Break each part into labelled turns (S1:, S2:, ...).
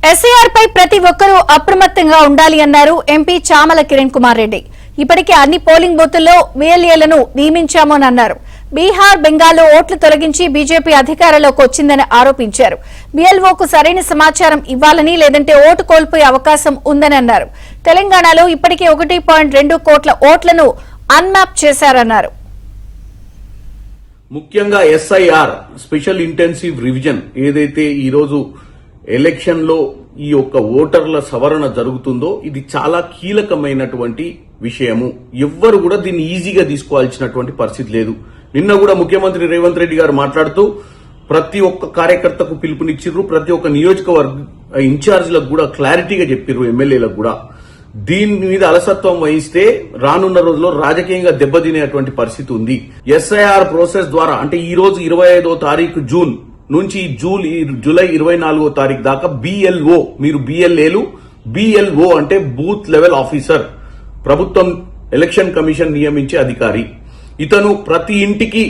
S1: SIR పై ప్రతి ఒక్కరూ అప్రమత్తంగా ఉండాలి అన్నారు ఎంపీ చామల కిరణ్ కుమార్ రెడ్డి. ఇప్పటికే అన్ని పోలింగ్ బూతుల్లో వీఎల్ఏలను నియమించామని అన్నారు. బీహార్, బెంగాల్లో ఓట్లు తొలగించి బీజేపీ అధికారంలోకి వచ్చిందని ఆరోపించారు. బీఎల్ఓకు సరైన సమాచారం ఇవ్వాలని, లేదంటే ఓటు కోల్పోయే అవకాశం ఉందని అన్నారు. తెలంగాణలో ఇప్పటికే 1.2 కోట్ల ఓట్లను అన్మ్యాప్ చేశారన్నారు.
S2: ముఖ్యంగా ఎస్ఐఆర్ స్పెషల్ ఇంటెన్సివ్ రివిజన్ ఏదైతే ఈ రోజు ఎలక్షన్ లో ఈ యొక్క ఓటర్ల సవరణ జరుగుతుందో ఇది చాలా కీలకమైనటువంటి విషయము. ఎవ్వరు కూడా దీన్ని ఈజీగా తీసుకోవాల్సినటువంటి పరిస్థితి లేదు. నిన్న కూడా ముఖ్యమంత్రి రేవంత్ రెడ్డి గారు మాట్లాడుతూ ప్రతి ఒక్క కార్యకర్తకు పిలుపునిచ్చిర్రు, ప్రతి ఒక్క నియోజకవర్గ ఇన్ఛార్జీలకు కూడా క్లారిటీగా చెప్పిర్రు, ఎమ్మెల్యేలకు కూడా. దీని మీద అలసత్వం వహిస్తే రానున్న రోజుల్లో రాజకీయంగా దెబ్బతినేటువంటి పరిస్థితి ఉంది. ఎస్ఐఆర్ ప్రాసెస్ ద్వారా అంటే ఈ రోజు 25వ తారీఖు జూన్ నుంచి జూలై 24వ తారీఖు దాకా బిఎల్ఓ, మీరు బిఎల్ఏలు, బిఎల్ఓ అంటే బూత్ లెవెల్ ఆఫీసర్, ప్రభుత్వం ఎలక్షన్ కమిషన్ నియమించే అధికారి. ఇతను ప్రతి ఇంటికి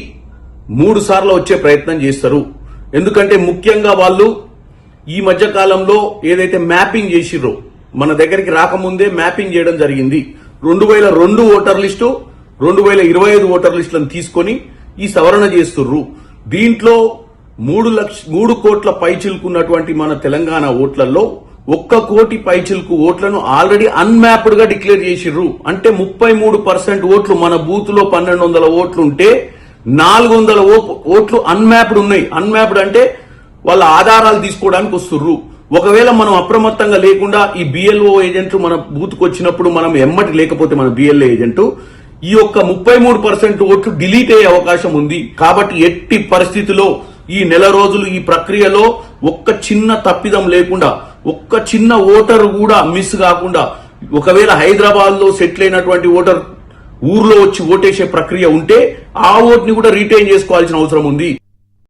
S2: 3 సార్లు వచ్చే ప్రయత్నం చేస్తారు. ఎందుకంటే ముఖ్యంగా వాళ్ళు ఈ మధ్య కాలంలో ఏదైతే మ్యాపింగ్ చేసిర్రో, మన దగ్గరికి రాకముందే మ్యాపింగ్ చేయడం జరిగింది. 2002 ఓటర్ లిస్టు, 2025 ఓటర్ లిస్టులను తీసుకొని ఈ సవరణ చేస్తుర్రు. దీంట్లో 3 కోట్ల పైచిలుకున్నటువంటి మన తెలంగాణ ఓట్లలో 1 కోటి పైచిలుకు ఓట్లను ఆల్రెడీ అన్మ్యాప్డ్ గా డిక్లేర్ చేసిర్రు. అంటే 33% ఓట్లు మన బూత్ లో 1200 ఓట్లు ఉంటే 400 ఓట్లు అన్మ్యాప్డ్ ఉన్నాయి. అన్మ్యాప్డ్ అంటే వాళ్ళ ఆధారాలు తీసుకోవడానికి వస్తుర్రు. ఒకవేళ మనం అప్రమత్తంగా లేకుండా ఈ బిఎల్ఓ ఏజెంట్లు మన బూత్ కు వచ్చినప్పుడు మనం ఎమ్మటి లేకపోతే మన బిఎల్ఏ ఏజెంట్ ఈ యొక్క 33% ఓట్లు డిలీట్ అయ్యే అవకాశం ఉంది. కాబట్టి ఎట్టి పరిస్థితిలో ఈ నెల రోజులు ఈ ప్రక్రియలో ఒక్క చిన్న తప్పిదం లేకుండా, ఒక్క చిన్న ఓటర్ కూడా మిస్ కాకుండా, ఒకవేళ హైదరాబాద్ లో సెటిల్ అయినటువంటి ఓటర్ ఊర్లో వచ్చి ఓటేసే ప్రక్రియ ఉంటే ఆ ఓట్ని కూడా రిటైన్ చేసుకోవాల్సిన అవసరం ఉంది.